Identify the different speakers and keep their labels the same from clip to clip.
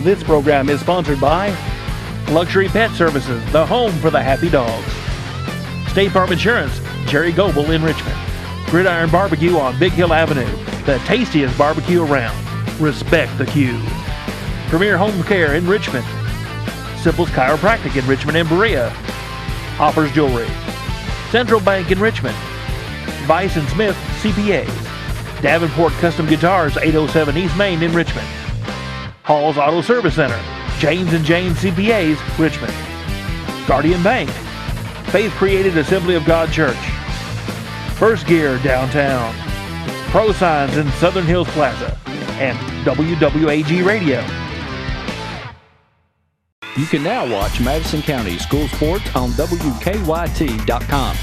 Speaker 1: This program is sponsored by Luxury Pet Services, the home for the happy dogs. State Farm Insurance, Jerry Goebel in Richmond. Gridiron Barbecue on Big Hill Avenue, the tastiest barbecue around. Respect the queue. Premier Home Care in Richmond. Simple's Chiropractic in Richmond and Berea. Hoppers Jewelry. Central Bank in Richmond. Vice and Smith CPAs. Davenport Custom Guitars, 807 East Main in Richmond. Hall's Auto Service Center. James and James CPAs, Richmond. Guardian Bank. Faith Created Assembly of God Church. First Gear downtown. Pro Signs in Southern Hills Plaza. And WWAG Radio.
Speaker 2: You can now watch Madison County School Sports on WKYT.com.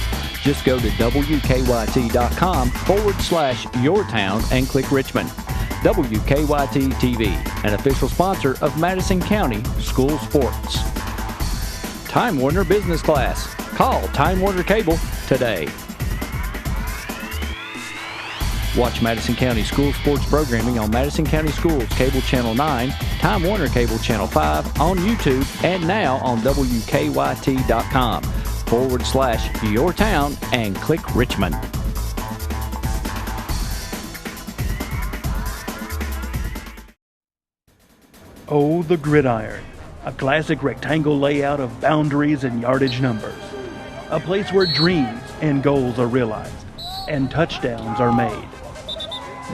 Speaker 2: Just go to WKYT.com/yourtown and click Richmond. WKYT TV, an official sponsor of Madison County School Sports. Time Warner Business Class. Call Time Warner Cable today. Watch Madison County School Sports programming on Madison County Schools Cable Channel 9, Time Warner Cable Channel 5, on YouTube, and now on WKYT.com/yourtown and click Richmond.
Speaker 1: Oh, the gridiron. A classic rectangle layout of boundaries and yardage numbers. A place where dreams and goals are realized and touchdowns are made.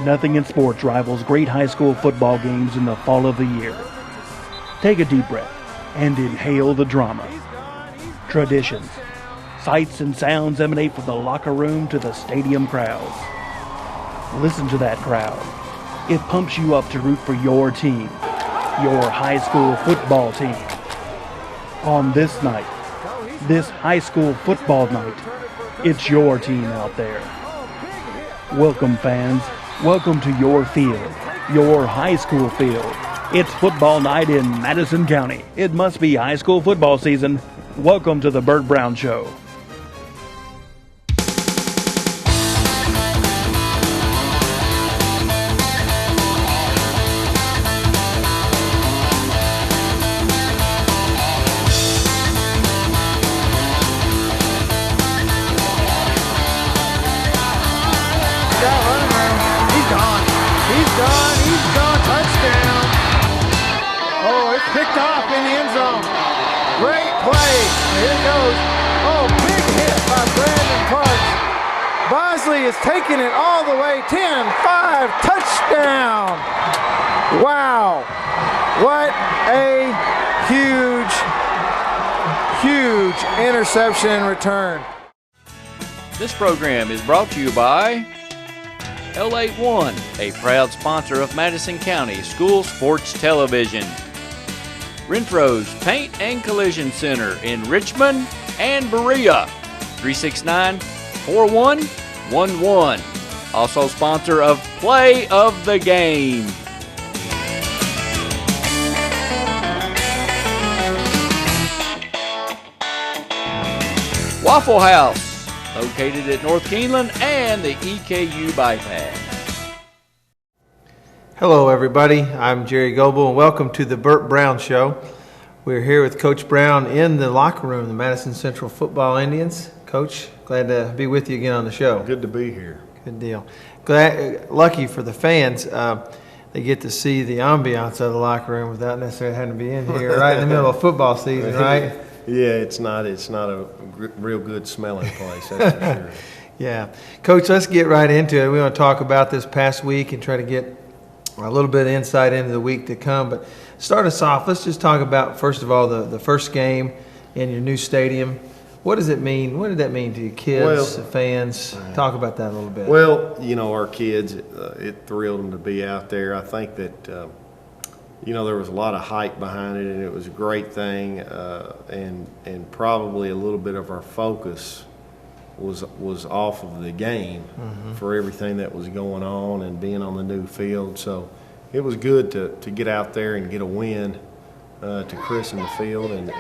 Speaker 1: Nothing in sports rivals great high school football games in the fall of the year. Take a deep breath and inhale the drama. Traditions, sights and sounds emanate from the locker room to the stadium crowds. Listen to that crowd. It pumps you up to root for your team, your high school football team. On this night, this high school football night, it's your team out there. Welcome, fans. Welcome to your field, your high school field. It's football night in Madison County. It must be high school football season. Welcome to the Bert Browne Show.
Speaker 3: Picked off in the end zone. Great play. Here it goes. Oh, big hit by Brandon Parks. Bosley is taking it all the way. 10-5 touchdown. Wow. What a huge interception and return.
Speaker 2: This program is brought to you by L81, a proud sponsor of Madison County School Sports Television. Renfro's Paint and Collision Center in Richmond and Berea, 369-4111. Also sponsor of Play of the Game. Waffle House, located at North Keeneland and the EKU Bypass.
Speaker 3: Hello, everybody. I'm Jerry Goebel, and welcome to the Bert Browne Show. We're here with Coach Browne in the locker room, the Madison Central Football Indians. Coach, glad to be with you again on the show.
Speaker 4: Good to be here.
Speaker 3: Good deal. Lucky for the fans, they get to see the ambiance of the locker room without necessarily having to be in here right in the middle of football season, right?
Speaker 4: Yeah, it's not a real good smelling place, that's for sure.
Speaker 3: Yeah. Coach, let's get right into it. We want to talk about this past week and try to get a little bit of insight into the week to come. But start us off. Let's just talk about, first of all, the first game in your new stadium. What does it mean? What did that mean to you kids, the fans? Talk about that a little bit.
Speaker 4: Well, our kids, it thrilled them to be out there. I think that, there was a lot of hype behind it, and it was a great thing. And probably a little bit of our focus was off of the game for everything that was going on and being on the new field. So it was good to get out there and get a win, to christen the field and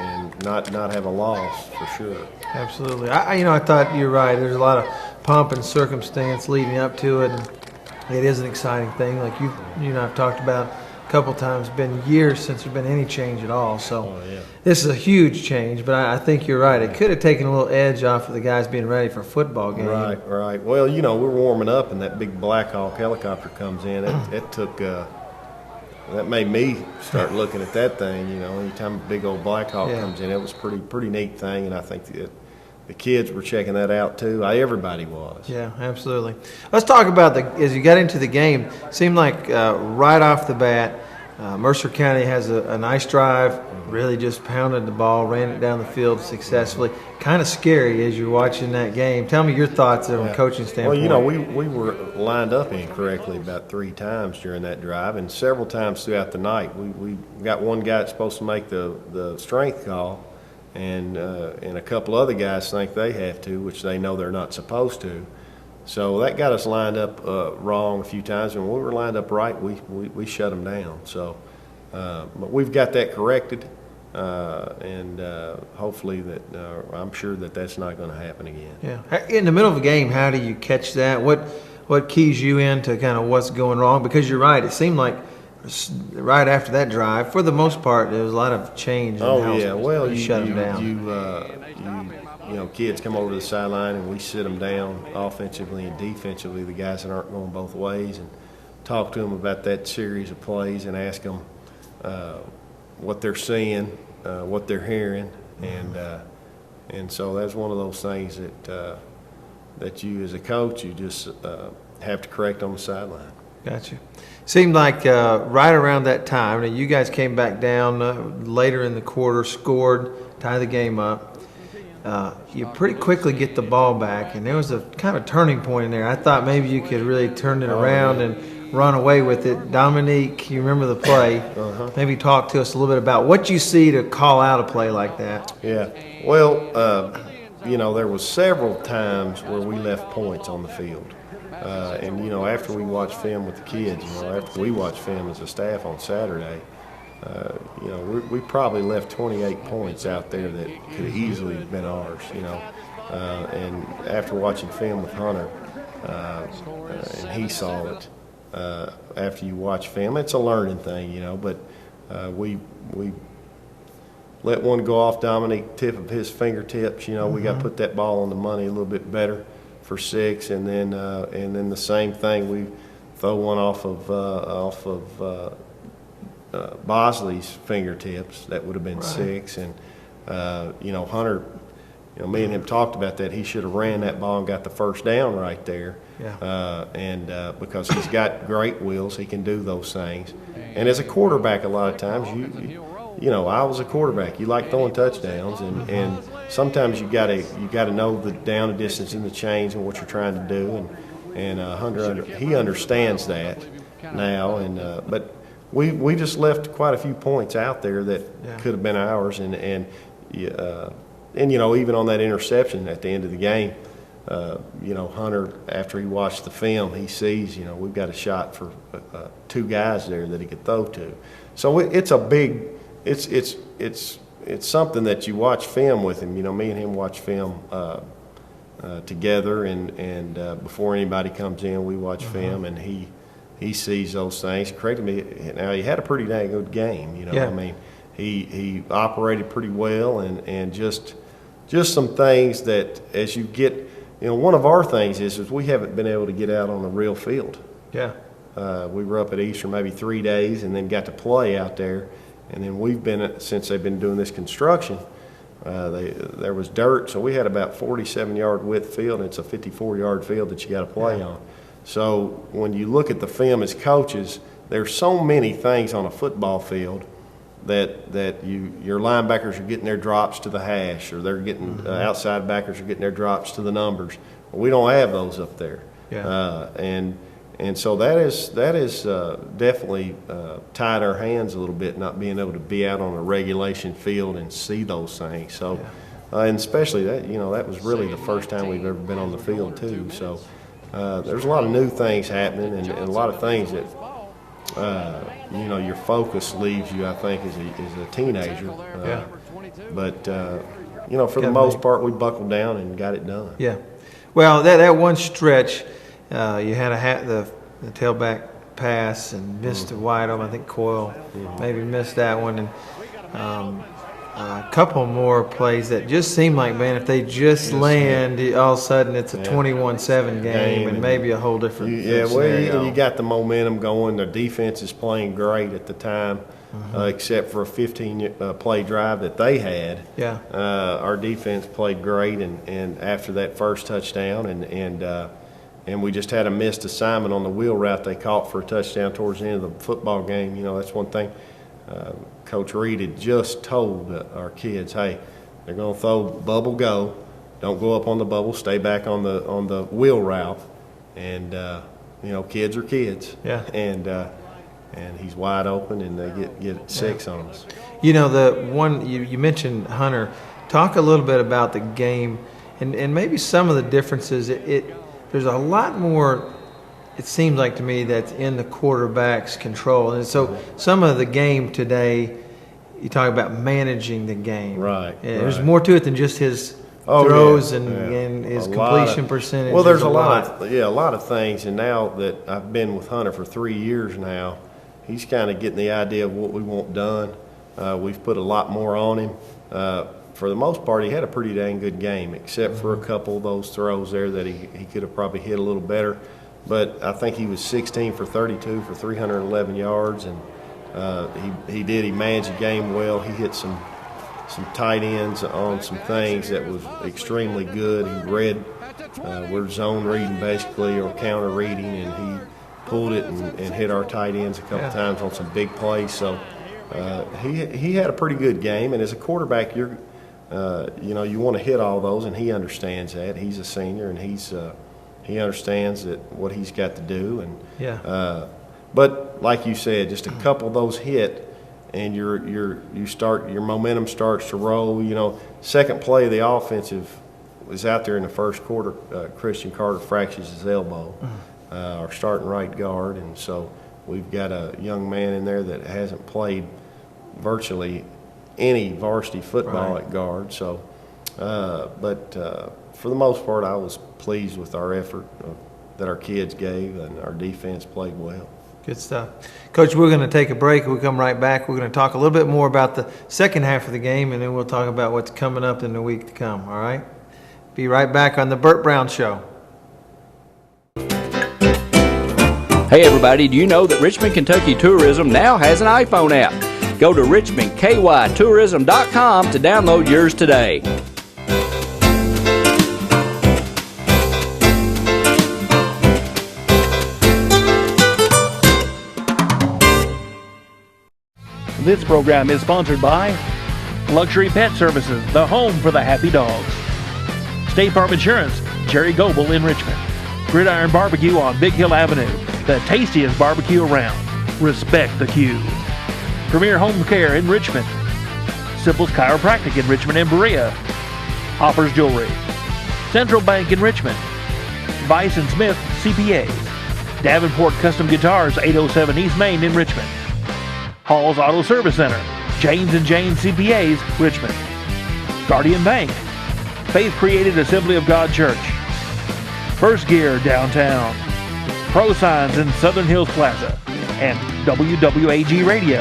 Speaker 4: not have a loss for sure.
Speaker 3: Absolutely. I thought you're right. There's a lot of pomp and circumstance leading up to it. And it is an exciting thing. Like you and I have talked about a couple times. Been years since there's been any change at all. So
Speaker 4: yeah.
Speaker 3: this is a huge change, but I think you're right. It could have taken a little edge off of the guys being ready for a football game.
Speaker 4: Right. Well, you know, we're warming up, and that big Black Hawk helicopter comes in. It took that made me start looking at that thing. You know, anytime a big old Black Hawk comes in, it was pretty neat thing, and I think the kids were checking that out too. Everybody was.
Speaker 3: Yeah, absolutely. Let's talk about as you got into the game. Seemed like right off the bat, Mercer County has a nice drive. Really just pounded the ball, ran it down the field successfully. Kind of scary as you're watching that game. Tell me your thoughts from a coaching standpoint.
Speaker 4: Well, you know, we were lined up incorrectly about 3 times during that drive, and several times throughout the night. We got one guy that's supposed to make the strength call, and a couple other guys think they have to, which they know they're not supposed to. So that got us lined up wrong a few times, and when we were lined up right, we shut them down. So, but we've got that corrected, and hopefully that I'm sure that's not going to happen again.
Speaker 3: Yeah. In the middle of a game, how do you catch that? What keys you into kind of what's going wrong? Because you're right. It seemed like right after that drive, for the most part, there was a lot of change.
Speaker 4: Well, you
Speaker 3: shut them down.
Speaker 4: You know, kids come over to the sideline and we sit them down offensively and defensively, the guys that aren't going both ways, and talk to them about that series of plays and ask them what they're seeing, what they're hearing, and so that's one of those things that you as a coach, you just have to correct on the sideline.
Speaker 3: Gotcha. Seemed like right around that time, now you guys came back down later in the quarter, scored, tied the game up. You pretty quickly get the ball back, and there was a kind of turning point in there. I thought maybe you could really turn it around and run away with it. Dominique, you remember the play. Maybe talk to us a little bit about what you see to call out a play like that.
Speaker 4: Yeah. Well, you know, there was several times where we left points on the field. And, you know, after we watched film with the kids, you know, after we watched film as a staff on Saturday, you know, we probably left 28 points out there that could have easily been ours, you know. And after watching film with Hunter, and he saw it, after you watch film, it's a learning thing, you know, but we let one go off Dominique's tip of his fingertips, you know. We got to put that ball on the money a little bit better for 6, and then the same thing, we throw one off of Bosley's fingertips. That would have been 6, and you know, Hunter, you know, me and him talked about that. He should have ran that ball and got the first down right there. And because he's got great wheels, he can do those things. And as a quarterback, a lot of times you know, I was a quarterback. You like throwing touchdowns, and sometimes you gotta know the down and distance and the chains and what you're trying to do. And Hunter he understands that now. And but we just left quite a few points out there that could have been ours. And you know, even on that interception at the end of the game, you know, Hunter, after he watched the film, he sees, you know, we've got a shot for 2 guys there that he could throw to. So it's a big. It's something that you watch film with him. You know, me and him watch film together, and before anybody comes in, we watch film, and he sees those things. Correct me. Now, he had a pretty dang good game. You know, I mean, he operated pretty well, and just some things that as you get, you know, one of our things is we haven't been able to get out on the real field. We were up at Easter maybe 3 days, and then got to play out there. And then we've been, since they've been doing this construction, there was dirt, so we had about 47-yard width field, and it's a 54-yard field that you got to play on. So when you look at the film as coaches, there's so many things on a football field that your linebackers are getting their drops to the hash, or they're getting outside backers are getting their drops to the numbers. Well, we don't have those up there, and so that is definitely tied our hands a little bit, not being able to be out on a regulation field and see those things. So, and especially that, you know, that was really the first time we've ever been on the field too. So there's a lot of new things happening, and a lot of things that you know, your focus leaves you, I think, as a teenager. But you know, for the most part, we buckled down and got it done. Yeah.
Speaker 3: Well, that one stretch. You had the tailback pass and missed a wide open. I think Coyle maybe missed that one. And a couple more plays that just seem like, man, if they just land, all of a sudden it's a 21-7 game and maybe a whole different scenario.
Speaker 4: You got the momentum going. The defense is playing great at the time, except for a 15-play drive that they had.
Speaker 3: Yeah.
Speaker 4: Our defense played great, and after that first touchdown, and we just had a missed assignment on the wheel route they caught for a touchdown towards the end of the football game. You know, that's one thing. Coach Reed had just told our kids, hey, they're going to throw bubble go. Don't go up on the bubble. Stay back on the wheel route. And, kids are kids.
Speaker 3: Yeah.
Speaker 4: And he's wide open, and they get 6 on us.
Speaker 3: You know, the one you mentioned, Hunter. Talk a little bit about the game and maybe some of the differences. There's a lot more, it seems like to me, that's in the quarterback's control. And so some of the game today, you talk about managing the game.
Speaker 4: Right.
Speaker 3: There's more to it than just his throws and his completion percentage.
Speaker 4: Well, there's a lot of things. And now that I've been with Hunter for 3 years now, he's kind of getting the idea of what we want done. We've put a lot more on him. For the most part, he had a pretty dang good game, except for a couple of those throws there that he could have probably hit a little better. But I think he was 16 for 32 for 311 yards, and he managed the game well. He hit some tight ends on some things that was extremely good. He read, we're zone reading basically, or counter reading, and he pulled it and hit our tight ends a couple times on some big plays. So he had a pretty good game, and as a quarterback, you want to hit all those, and he understands that. He's a senior, and he understands that what he's got to do. And but like you said, just a couple of those hit, and your momentum starts to roll. You know, second play of the offensive was out there in the first quarter. Christian Carter fractures his elbow, our starting right guard, and so we've got a young man in there that hasn't played virtually any varsity football at guard. So, but for the most part, I was pleased with our effort that our kids gave, and our defense played well.
Speaker 3: Good stuff. Coach, we're going to take a break. We'll come right back. We're going to talk a little bit more about the second half of the game, and then we'll talk about what's coming up in the week to come, all right? Be right back on the Bert Browne Show.
Speaker 2: Hey everybody, do you know that Richmond, Kentucky Tourism now has an iPhone app? Go to richmondkytourism.com to download yours today.
Speaker 1: This program is sponsored by Luxury Pet Services, the home for the happy dogs. State Farm Insurance, Jerry Goebel in Richmond. Gridiron Barbecue on Big Hill Avenue, the tastiest barbecue around. Respect the queue. Premier Home Care in Richmond. Simple's Chiropractic in Richmond and Berea. Hoppers Jewelry. Central Bank in Richmond. Vice & Smith CPAs. Davenport Custom Guitars, 807 East Main in Richmond. Hall's Auto Service Center, James & Janes CPAs, Richmond. Guardian Bank, Faith Created Assembly of God Church. First Gear downtown. Pro Signs in Southern Hills Plaza. And WWAG Radio.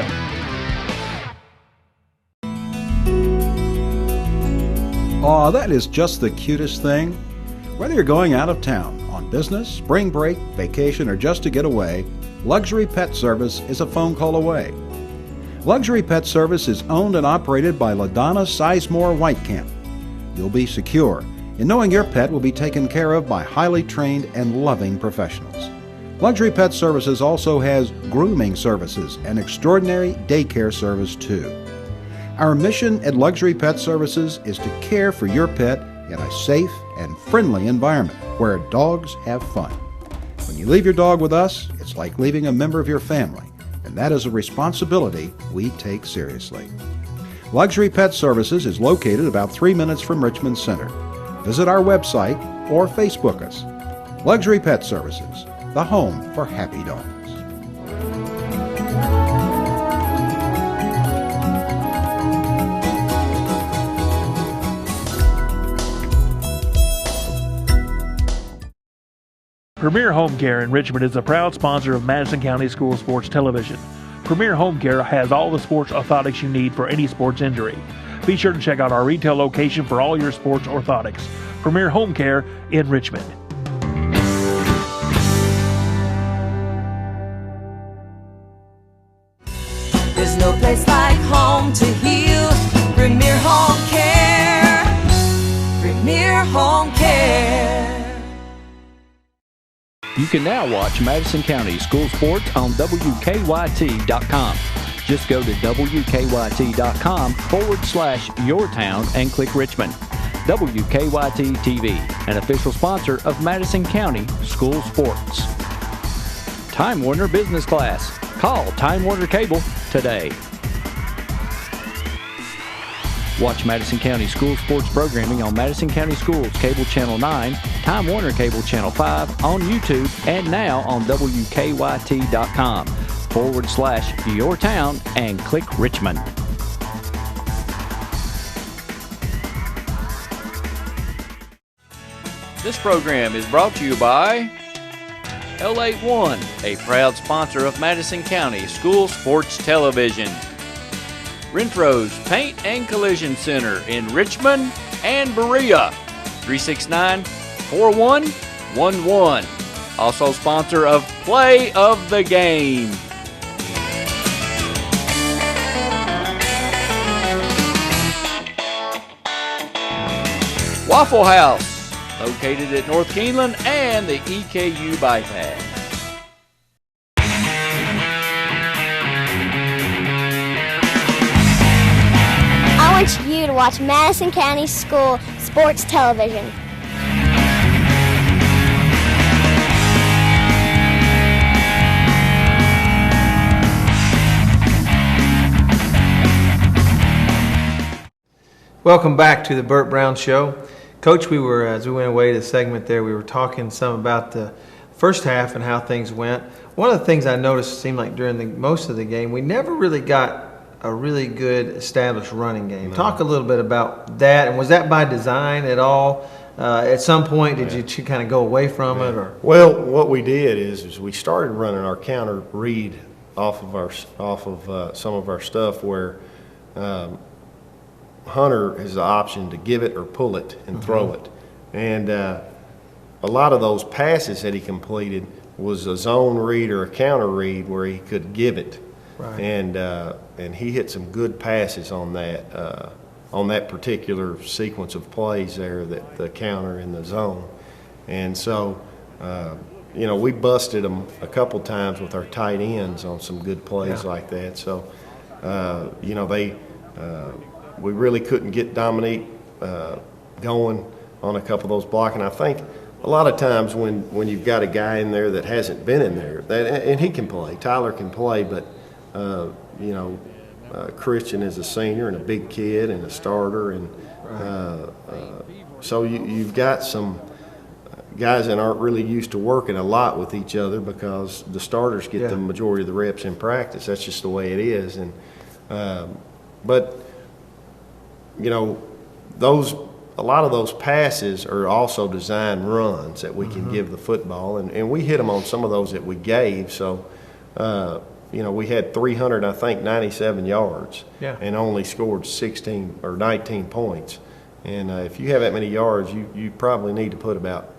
Speaker 5: Aw, that is just the cutest thing. Whether you're going out of town, on business, spring break, vacation, or just to get away, Luxury Pet Service is a phone call away. Luxury Pet Service is owned and operated by LaDonna Sizemore Whitecamp. You'll be secure in knowing your pet will be taken care of by highly trained and loving professionals. Luxury Pet Services also has grooming services and extraordinary daycare service too. Our mission at Luxury Pet Services is to care for your pet in a safe and friendly environment where dogs have fun. When you leave your dog with us, it's like leaving a member of your family, and that is a responsibility we take seriously. Luxury Pet Services is located about 3 minutes from Richmond Center. Visit our website or Facebook us. Luxury Pet Services, the home for happy dogs.
Speaker 1: Premier Home Care in Richmond is a proud sponsor of Madison County School Sports Television. Premier Home Care has all the sports orthotics you need for any sports injury. Be sure to check out our retail location for all your sports orthotics. Premier Home Care in Richmond.
Speaker 6: There's no place like home to heal. Premier Home Care. Premier Home Care.
Speaker 2: You can now watch Madison County School Sports on WKYT.com. Just go to WKYT.com/yourtown and click Richmond. WKYT TV, an official sponsor of Madison County School Sports. Time Warner Business Class. Call Time Warner Cable today. Watch Madison County School Sports programming on Madison County Schools Cable Channel 9, Time Warner Cable Channel 5, on YouTube, and now on WKYT.com/yourtown and click Richmond. This program is brought to you by L81, a proud sponsor of Madison County School Sports Television. Renfro's Paint and Collision Center in Richmond and Berea, 369-4111. Also sponsor of Play of the Game. Waffle House, located at North Keeneland and the EKU Bypass.
Speaker 7: I want you to watch Madison County School Sports Television.
Speaker 3: Welcome back to the Bert Browne Show. Coach, as we went away to the segment there, we were talking some about the first half and how things went. One of the things I noticed seemed like during most of the game, we never really got a really good established running game. No. Talk a little bit about that, and was that by design at all? At some point, did you kind of go away from it? Or?
Speaker 4: Well, what we did is we started running our counter read off of some of our stuff where Hunter has the option to give it or pull it and throw it, and a lot of those passes that he completed was a zone read or a counter read where he could give it. Right. And he hit some good passes on that particular sequence of plays there, that the counter in the zone. And so, we busted them a couple times with our tight ends on some good plays like that. So, we really couldn't get Dominique going on a couple of those blocking. I think a lot of times when you've got a guy in there that hasn't been in there, and he can play, Tyler can play, but Christian is a senior and a big kid and a starter, and so you've got some guys that aren't really used to working a lot with each other because the starters get the majority of the reps in practice. That's just the way it is, and but a lot of those passes are also designed runs that we can give the football, and we hit them on some of those that we gave. So. We had 397 yards and only scored 16 or 19 points. And if you have that many yards, you probably need to put about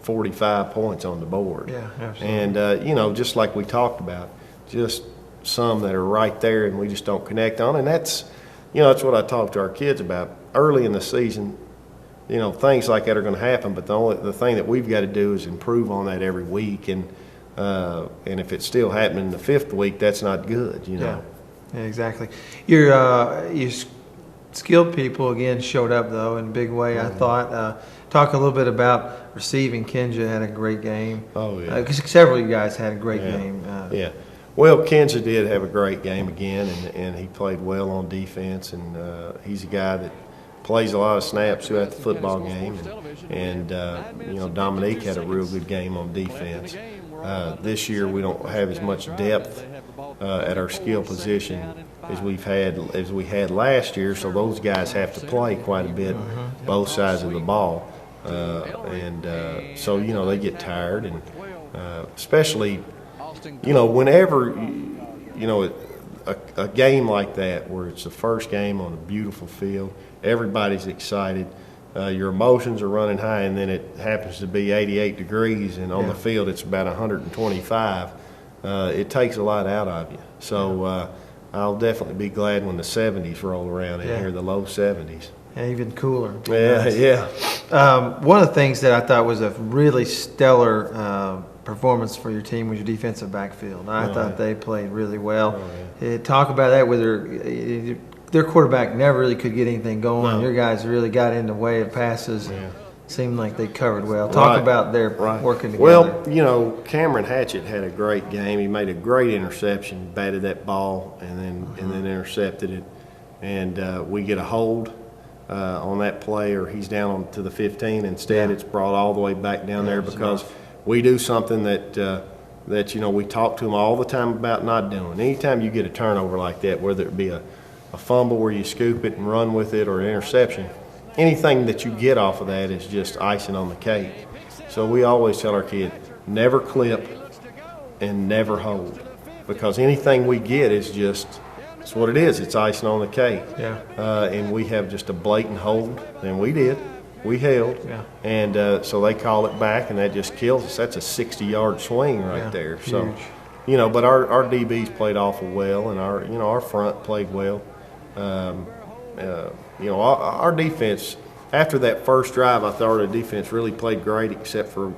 Speaker 4: 45 points on the board.
Speaker 3: Yeah, absolutely.
Speaker 4: And, just like we talked about, just some that are right there and we just don't connect on. And that's what I talk to our kids about. Early in the season, things like that are going to happen, but the thing that we've got to do is improve on that every week. And if it's still happening in the fifth week, that's not good,
Speaker 3: Yeah, exactly. Your skilled people, again, showed up, though, in a big way, I thought. Talk a little bit about receiving. Kenja had a great game. Oh, yeah. Because several of you guys had a great game.
Speaker 4: Well, Kenja did have a great game again, and he played well on defense, and he's a guy that plays a lot of snaps throughout the football game. And Dominique had a real good game on defense. This year we don't have as much depth at our skill position as we had last year, so those guys have to play quite a bit both sides of the ball, so they get tired, and especially, whenever, a game like that where it's the first game on a beautiful field, everybody's excited, your emotions are running high, and then it happens to be 88 degrees, and on the field it's about 125. It takes a lot out of you. So I'll definitely be glad when the 70s roll around in here, the low 70s.
Speaker 3: Yeah, even cooler.
Speaker 4: Yeah.
Speaker 3: One of the things that I thought was a really stellar performance for your team was your defensive backfield. I thought they played really well. Talk about that, whether their quarterback never really could get anything going. Your guys really got in the way of passes. Seemed like they covered well. Talk about their working together.
Speaker 4: Well, Cameron Hatchett had a great game. He made a great interception, batted that ball, and then intercepted it. And we get a hold on that play, or he's down to the 15. Instead, it's brought all the way back down there because we do something that we talk to them all the time about not doing. Anytime you get a turnover like that, whether it be a fumble where you scoop it and run with it, or an interception, anything that you get off of that is just icing on the cake. So we always tell our kids, never clip and never hold, because anything we get is just, it's what it is. It's icing on the cake. And we have just a blatant hold, and we did. We held, and so they call it back, and that just kills us. That's a 60-yard swing right there. So, but our DBs played awful well, and our front played well. Our defense, after that first drive, I thought our defense really played great, except for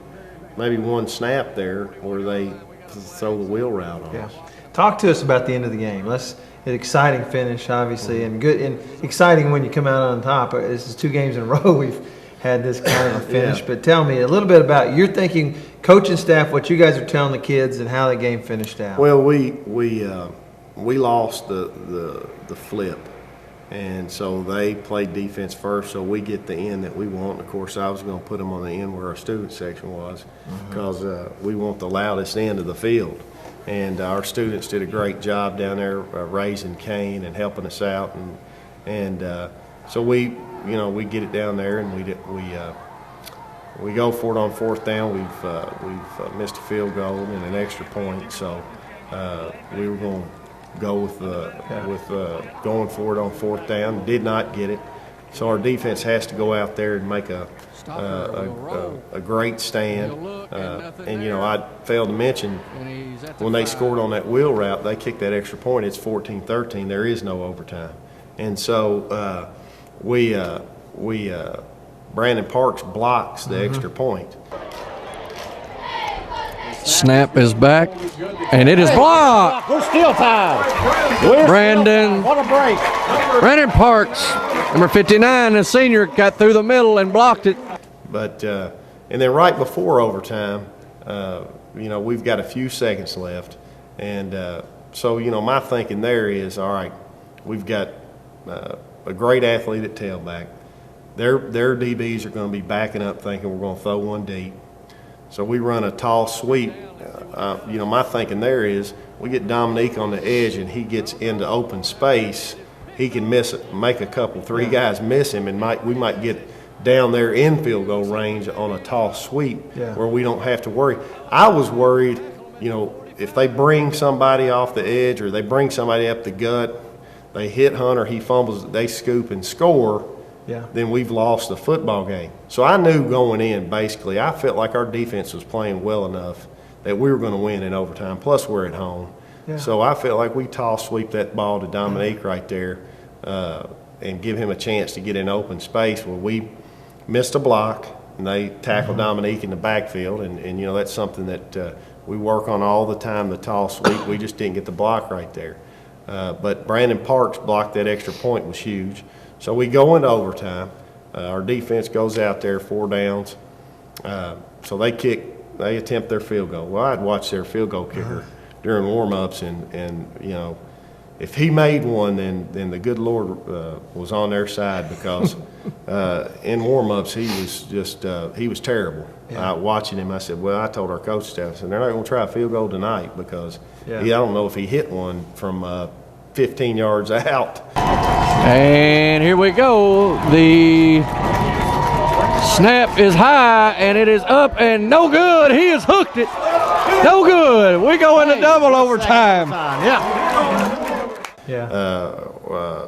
Speaker 4: maybe one snap there where they throw the wheel route on us.
Speaker 3: Talk to us about the end of the game. An exciting finish, obviously, and good and exciting when you come out on top. This is 2 games in a row we've had this kind of a finish. But tell me a little bit about your thinking, coaching staff, what you guys are telling the kids, and how the game finished out.
Speaker 4: Well, we lost the flip, and so they played defense first. So we get the end that we want. Of course, I was going to put them on the end where our student section was, because we want the loudest end of the field. And our students did a great job down there raising Cain and helping us out, and so we get it down there, and we go for it on 4th down. We've missed a field goal and an extra point, so we were going to go with going for it on 4th down. Did not get it, so our defense has to go out there and make a great stand. And I failed to mention, when they scored on that wheel route, they kicked that extra point. It's 14-13. There is no overtime, and so Brandon Parks blocks the extra point.
Speaker 8: Snap is back, and it is blocked.
Speaker 9: We're still tied.
Speaker 8: Brandon Parks, number 59, a senior, got through the middle and blocked it.
Speaker 4: But and then right before overtime, we've got a few seconds left, and so my thinking there is, all right, we've got a great athlete at tailback. Their DBs are going to be backing up, thinking we're going to throw one deep. So we run a tall sweep. My thinking there is, we get Dominique on the edge and he gets into open space, he can miss it, make a couple, 3 guys miss him, and we might get down there in field goal range on a tall sweep where we don't have to worry. I was worried, if they bring somebody off the edge or they bring somebody up the gut, they hit Hunter, he fumbles, they scoop and score, then we've lost the football game. So I knew going in, basically, I felt like our defense was playing well enough that we were going to win in overtime, plus we're at home. So I felt like we toss-sweep that ball to Dominique right there and give him a chance to get in open space. Well, we missed a block, and they tackled Dominique in the backfield, and that's something that we work on all the time, the toss-sweep. We just didn't get the block right there. But Brandon Parks blocked that extra point, was huge. So we go into overtime. Our defense goes out there, 4 downs. So they attempt their field goal. Well, I'd watch their field goal kicker during warm-ups, and if he made one, then the good Lord was on their side, because in warm-ups he was terrible. Watching him, I said, well, I told our coaching staff, I said, they're not going to try a field goal tonight, because I don't know if he hit one from 15 yards out.
Speaker 8: And here we go. The snap is high, and it is up and no good. He has hooked it. No good. We go into double overtime.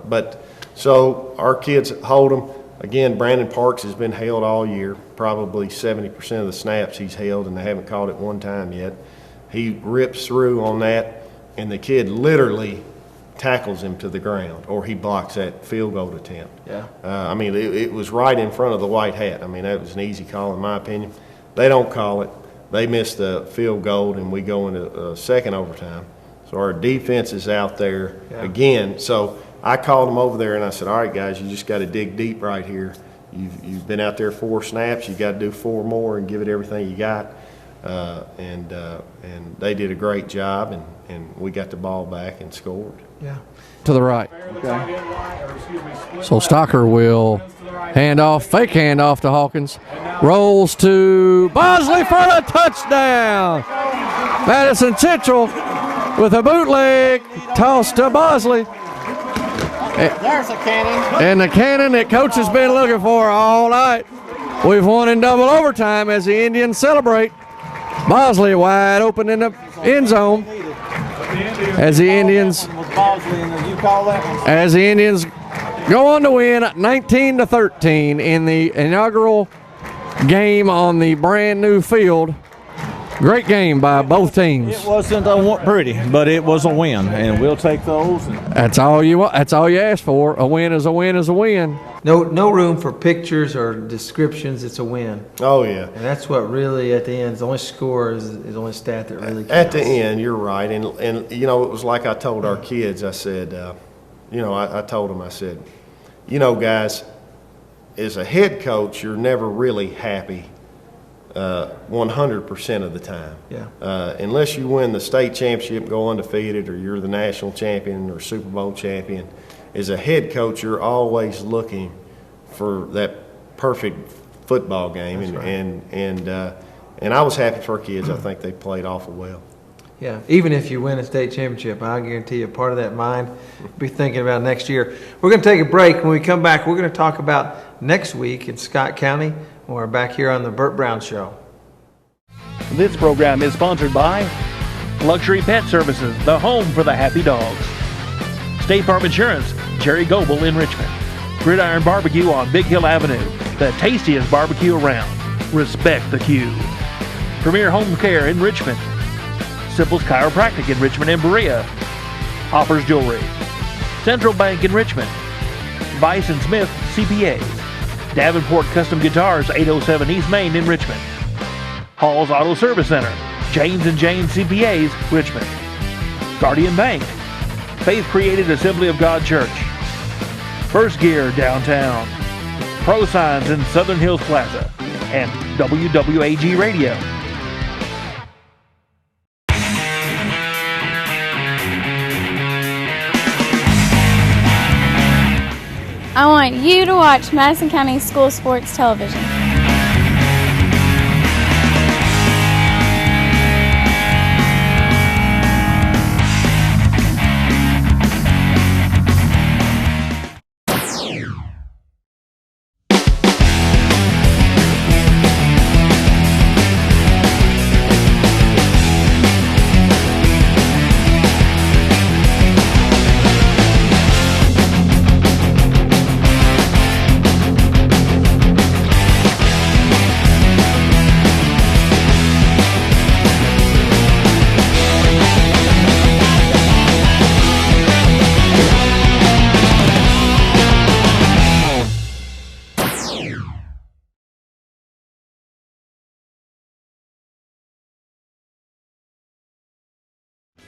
Speaker 4: But so our kids hold them. Again, Brandon Parks has been held all year. Probably 70% of the snaps he's held, and they haven't caught it one time yet. He rips through on that, and the kid literally tackles him to the ground, or he blocks that field goal attempt.
Speaker 3: Yeah.
Speaker 4: I mean, it was right in front of the white hat. I mean, that was an easy call in my opinion. They don't call it. They miss the field goal, and we go into second overtime. So our defense is out there again. So I called them over there, and I said, all right, guys, you just got to dig deep right here. You've been out there 4 snaps. You got to do 4 more and give it everything you got. And they did a great job, and we got the ball back and scored.
Speaker 3: Yeah.
Speaker 8: To the right. Okay. So Stocker will hand off, fake handoff to Hawkins. Rolls to Bosley for a touchdown. Madison Central with a bootleg toss to Bosley.
Speaker 9: There's a cannon.
Speaker 8: And the cannon that coach has been looking for all night. We've won in double overtime as the Indians celebrate. Bosley wide open in the end zone as the Indians go on to win 19-13 in the inaugural game on the brand new field. Great game by both teams.
Speaker 10: It wasn't pretty, but it was a win, and we'll take those.
Speaker 8: That's all you want. That's all you ask for. A win is a win is a win.
Speaker 3: No room for pictures or descriptions. It's a win.
Speaker 4: Oh, yeah.
Speaker 3: And that's what really, at the end, the only score is the only stat that really counts.
Speaker 4: At the end, you're right. And you know, it was like I told our kids, I said, I told them, I said, guys, as a head coach, you're never really happy 100% of the time.
Speaker 3: Yeah.
Speaker 4: Unless you win the state championship, go undefeated, or you're the national champion or Super Bowl champion. As a head coach, you're always looking for that perfect football game.
Speaker 3: That's right.
Speaker 4: And I was happy for our kids. I think they played awful well.
Speaker 3: Yeah, even if you win a state championship, I guarantee you part of that mind will be thinking about next year. We're going to take a break. When we come back, we're going to talk about next week in Scott County. We're back here on the Bert Browne Show.
Speaker 1: This program is sponsored by Luxury Pet Services, the home for the happy dogs. State Farm Insurance, Jerry Goebel in Richmond. Gridiron Barbecue on Big Hill Avenue, the tastiest barbecue around. Respect the queue. Premier Home Care in Richmond. Simple's Chiropractic in Richmond and Berea. Hoppers Jewelry. Central Bank in Richmond. Vice and Smith CPAs. Davenport Custom Guitars, 807 East Main in Richmond. Hall's Auto Service Center, James & James CPAs, Richmond. Guardian Bank. Faith Created Assembly of God Church. First Gear downtown. Pro Signs in Southern Hills Plaza. And WWAG Radio.
Speaker 11: I want you to watch Madison County School Sports Television.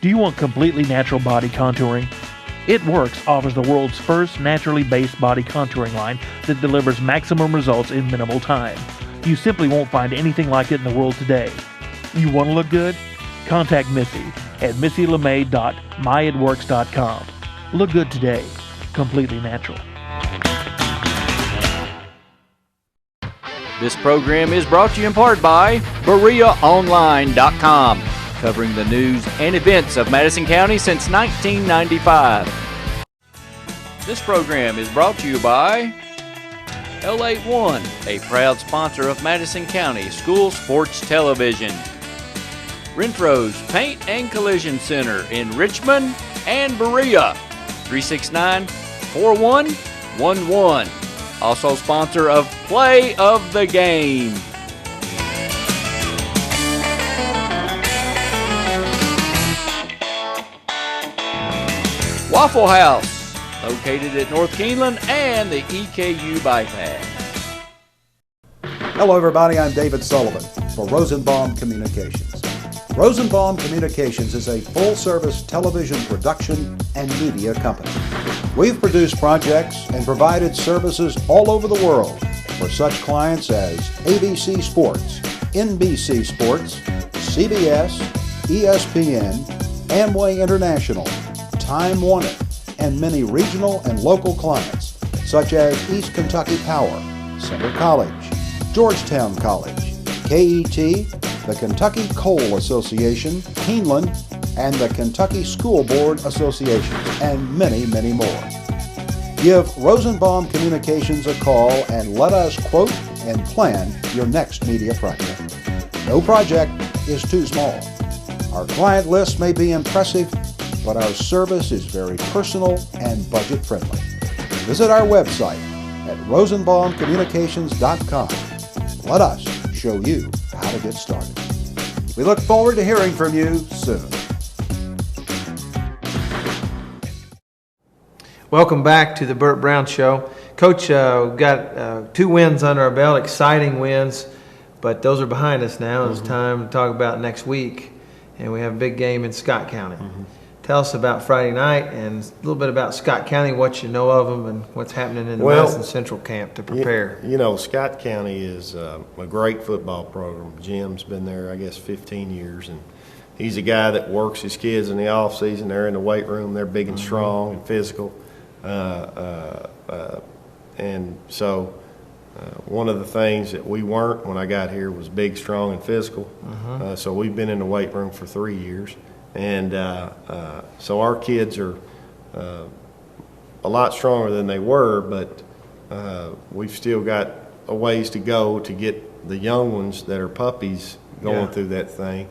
Speaker 1: Do you want completely natural body contouring? It Works offers the world's first naturally based body contouring line that delivers maximum results in minimal time. You simply won't find anything like it in the world today. You want to look good? Contact Missy at missylemay.myitworks.com. Look good today. Completely natural.
Speaker 2: This program is brought to you in part by BereaOnline.com, covering the news and events of Madison County since 1995. This program is brought to you by L81, a proud sponsor of Madison County School Sports Television. Renfro's Paint and Collision Center in Richmond and Berea, 369-4111. Also sponsor of Play of the Game. Waffle House, located at North Keeneland and the EKU bypass.
Speaker 5: Hello, everybody. I'm David Sullivan for Rosenbaum Communications. Rosenbaum Communications is a full-service television production and media company. We've produced projects and provided services all over the world for such clients as ABC Sports, NBC Sports, CBS, ESPN, Amway International, Time Warner, and many regional and local clients such as East Kentucky Power, Center College, Georgetown College, KET, the Kentucky Coal Association, Keeneland, and the Kentucky School Board Association, and many, many more. Give Rosenbaum Communications a call and let us quote and plan your next media project. No project is too small. Our client list may be impressive, but our service is very personal and budget friendly. Visit our website at rosenbaumcommunications.com. Let us show you how to get started. We look forward to hearing from you soon.
Speaker 3: Welcome back to the Bert Browne Show. Coach, got 2 wins under our belt, exciting wins, but those are behind us now. It's time to talk about next week, and we have a big game in Scott County. Tell us about Friday night and a little bit about Scott County, what you know of them, and what's happening in the Madison Central camp to prepare.
Speaker 4: You know, Scott County is a great football program. Jim's been there, I guess, 15 years, and he's a guy that works his kids in the off season. They're in the weight room. They're big and strong and physical. And so one of the things that we weren't when I got here was big, strong, and physical. So we've been in the weight room for 3 years. And so our kids are a lot stronger than they were, but we've still got a ways to go to get the young ones that are puppies going through that thing.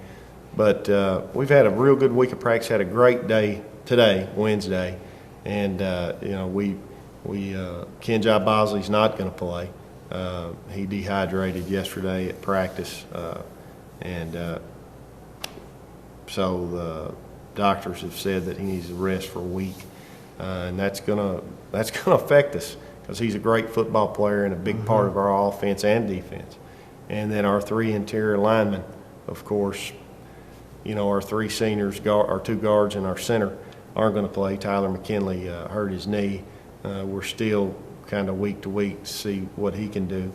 Speaker 4: But we've had a real good week of practice, had a great day today, Wednesday. And, you know, Kenjai Bosley's not going to play. He dehydrated yesterday at practice. So the doctors have said that he needs to rest for a week, and that's gonna affect us because he's a great football player and a big part of our offense and defense. And then our 3 interior linemen, of course, you know, our 3 seniors, our 2 guards, and our center aren't going to play. Tyler McKinley hurt his knee. We're still kind of week to week to see what he can do.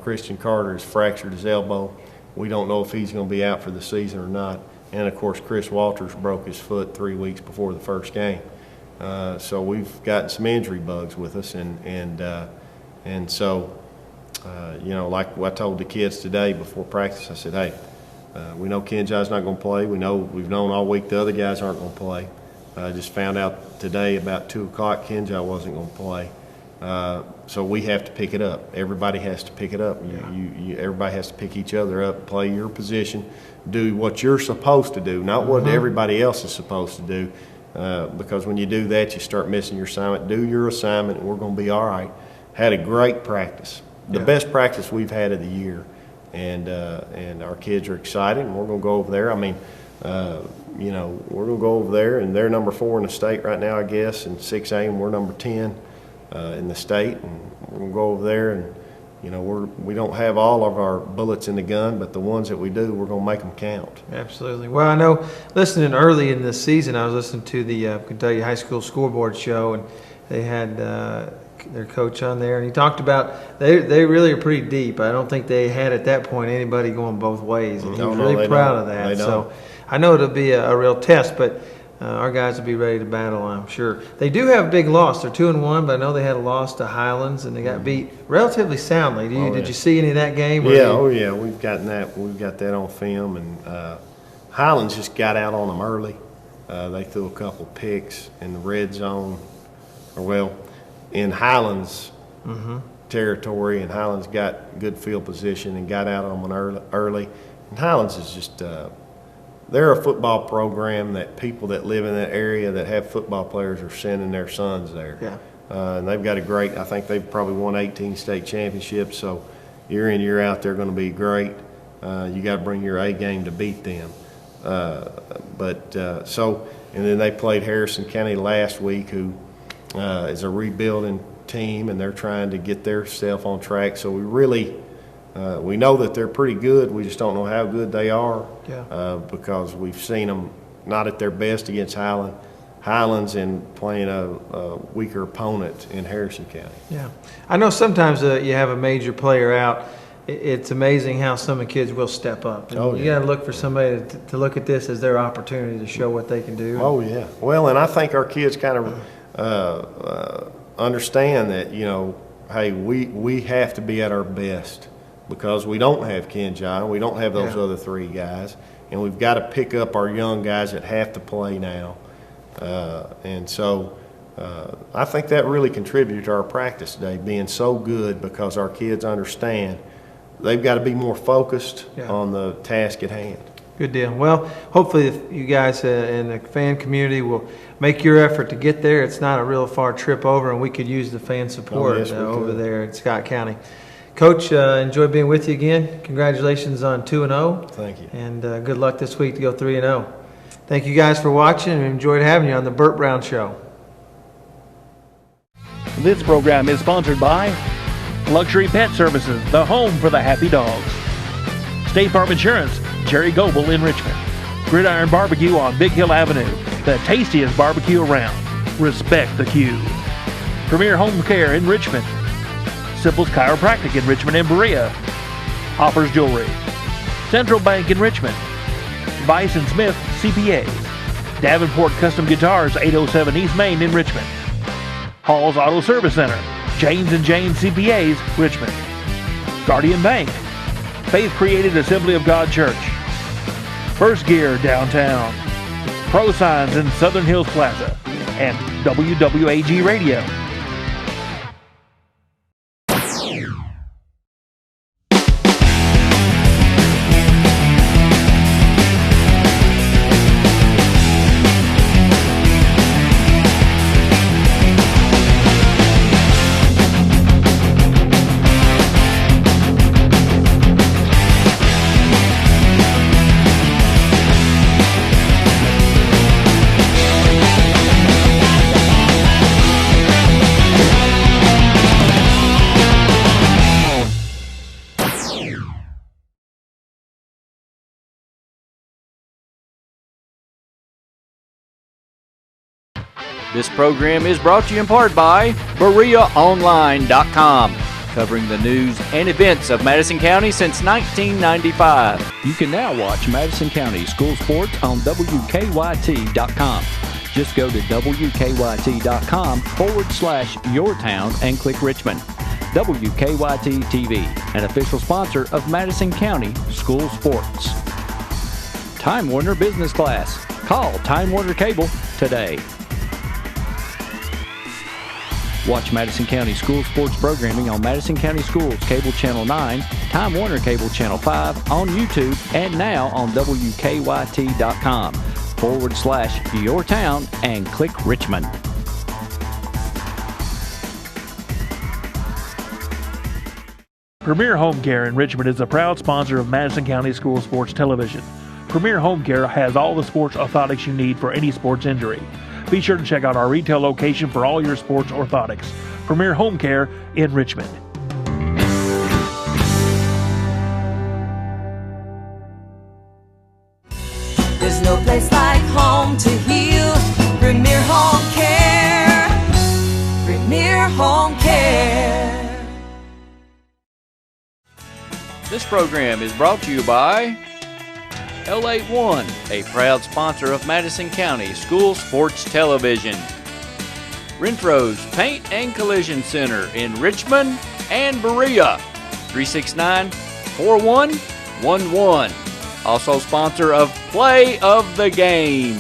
Speaker 4: Christian Carter has fractured his elbow. We don't know if he's going to be out for the season or not. And, of course, Chris Walters broke his foot 3 weeks before the first game. So we've gotten some injury bugs with us. And so, you know, like I told the kids today before practice, I said, hey, we know Kenjai's not going to play. We've known all week the other guys aren't going to play. I just found out today about 2 o'clock Kenjai wasn't going to play. So we have to pick it up. Everybody has to pick it up. Everybody has to pick each other up, play your position, do what you're supposed to do, not what everybody else is supposed to do. Because when you do that, you start missing your assignment. Do your assignment, and we're going to be all right. Had a great practice, the best practice we've had of the year, and our kids are excited, and we're going to go over there. I mean, you know, we're going to go over there, and they're number 4 in the state right now, I guess, in 6A, and we're number 10 in the state, and we're going to go over there, and you know, we don't have all of our bullets in the gun, but the ones that we do, we're going to make them count.
Speaker 3: Absolutely. Well, I know listening early in this season, I was listening to the Kentucky High School Scoreboard Show, and they had their coach on there, and he talked about they really are pretty deep. I don't think they had at that point anybody going both ways, and he was really proud of that. So I know it'll be a real test, but our guys will be ready to battle, I'm sure. They do have a big loss. They're 2-1, but I know they had a loss to Highlands, and they got beat relatively soundly. Did you see any of that game?
Speaker 4: Yeah, we've gotten that. We've got that on film, and Highlands just got out on them early. They threw a couple picks in the red zone, in Highlands territory, and Highlands got good field position and got out on them early. And Highlands is just they're a football program that people that live in that area that have football players are sending their sons there.
Speaker 3: Yeah.
Speaker 4: And they've got I think they've probably won 18 state championships, so year in, year out, they're going to be great. You got to bring your A game to beat them. And then they played Harrison County last week, who is a rebuilding team, and they're trying to get their self on track. So we really, we know that they're pretty good. We just don't know how good they are because we've seen them not at their best against Highlands and playing a weaker opponent in Harrison County.
Speaker 3: Yeah. I know sometimes you have a major player out. It's amazing how some of the kids will step up. And you got to look for somebody to look at this as their opportunity to show what they can do.
Speaker 4: Oh, yeah. Well, and I think our kids kind of understand that, hey, we have to be at our best because we don't have Ken John. We don't have those other three guys. And we've got to pick up our young guys that have to play now. And so I think that really contributed to our practice today being so good because our kids understand they've got to be more focused on the task at hand.
Speaker 3: Good deal. Well, hopefully you guys in the fan community will make your effort to get there. It's not a real far trip over, and we could use the fan support over there in Scott County. Coach, enjoy being with you again. Congratulations on 2-0.
Speaker 4: Thank you.
Speaker 3: And good luck this week to go 3-0. Thank you guys for watching, and enjoyed having you on the Bert Browne Show.
Speaker 1: This program is sponsored by Luxury Pet Services, the home for the happy dogs. State Farm Insurance, Jerry Goebel in Richmond. Gridiron Barbecue on Big Hill Avenue, the tastiest barbecue around. Respect the queue. Premier Home Care in Richmond. Simple's Chiropractic in Richmond and Berea. Hoppers Jewelry. Central Bank in Richmond. Vice and Smith CPAs. Davenport Custom Guitars, 807 East Main in Richmond. Hall's Auto Service Center, Janes & Janes CPAs, Richmond. Guardian Bank. Faith Created Assembly of God Church. First Gear downtown. Pro Signs in Southern Hills Plaza. And WWAG Radio.
Speaker 2: This program is brought to you in part by BereaOnline.com, covering the news and events of Madison County since 1995. You can now watch Madison County school sports on WKYT.com. Just go to WKYT.com/yourtown and click Richmond. WKYT TV, an official sponsor of Madison County School Sports. Time Warner Business Class. Call Time Warner Cable today. Watch Madison County School Sports programming on Madison County Schools Cable Channel 9, Time Warner Cable Channel 5, on YouTube, and now on WKYT.com/yourtown and click Richmond.
Speaker 1: Premier Home Care in Richmond is a proud sponsor of Madison County School Sports Television. Premier Home Care has all the sports orthotics you need for any sports injury. Be sure to check out our retail location for all your sports orthotics. Premier Home Care in Richmond.
Speaker 6: There's no place like home to heal. Premier Home Care. Premier Home Care.
Speaker 2: This program is brought to you by L81, a proud sponsor of Madison County School Sports Television. Renfro's Paint and Collision Center in Richmond and Berea, 369-4111. Also sponsor of Play of the Game.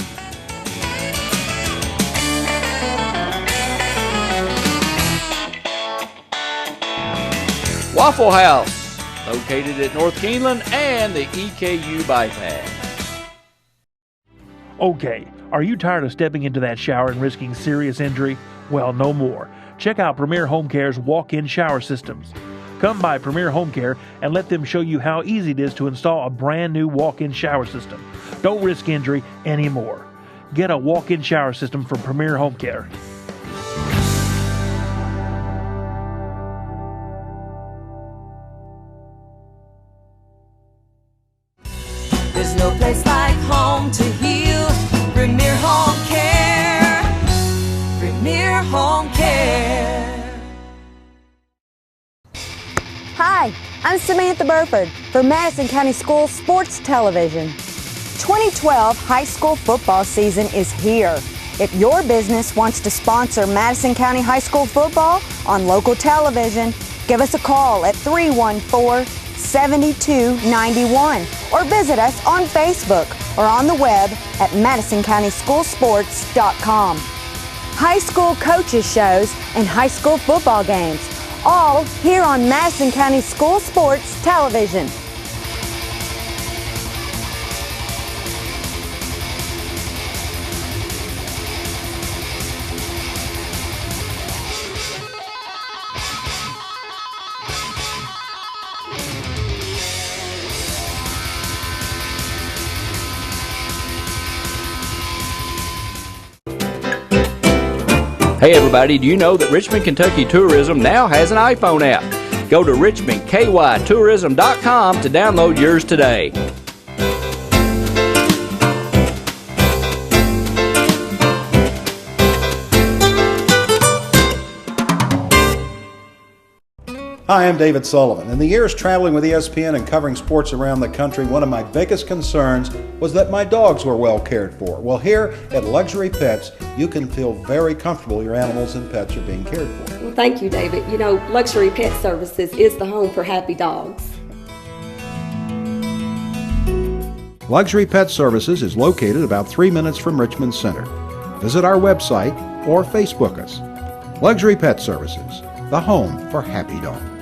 Speaker 2: Waffle House, located at North Keeneland and the EKU Bypass.
Speaker 1: Okay, are you tired of stepping into that shower and risking serious injury? Well, no more. Check out Premier Home Care's walk-in shower systems. Come by Premier Home Care and let them show you how easy it is to install a brand new walk-in shower system. Don't risk injury anymore. Get a walk-in shower system from Premier Home Care.
Speaker 6: There's no place like home to heal. Premier Home Care. Premier Home Care.
Speaker 12: Hi, I'm Samantha Burford for Madison County Schools Sports Television. 2012 high school football season is here. If your business wants to sponsor Madison County High School football on local television, give us a call at 314-7291 or visit us on Facebook or on the web at MadisonCountySchoolSports.com. High school coaches shows and high school football games, all here on Madison County School Sports Television.
Speaker 2: Hey everybody, do you know that Richmond, Kentucky Tourism now has an iPhone app? Go to richmondkytourism.com to download yours today.
Speaker 5: Hi, I'm David Sullivan. In the years traveling with ESPN and covering sports around the country, one of my biggest concerns was that my dogs were well cared for. Well, here at Luxury Pets, you can feel very comfortable your animals and pets are being cared for.
Speaker 13: Well, thank you, David. You know, Luxury Pet Services is the home for happy dogs.
Speaker 5: Luxury Pet Services is located about 3 minutes from Richmond Center. Visit our website or Facebook us. Luxury Pet Services, the home for happy dogs.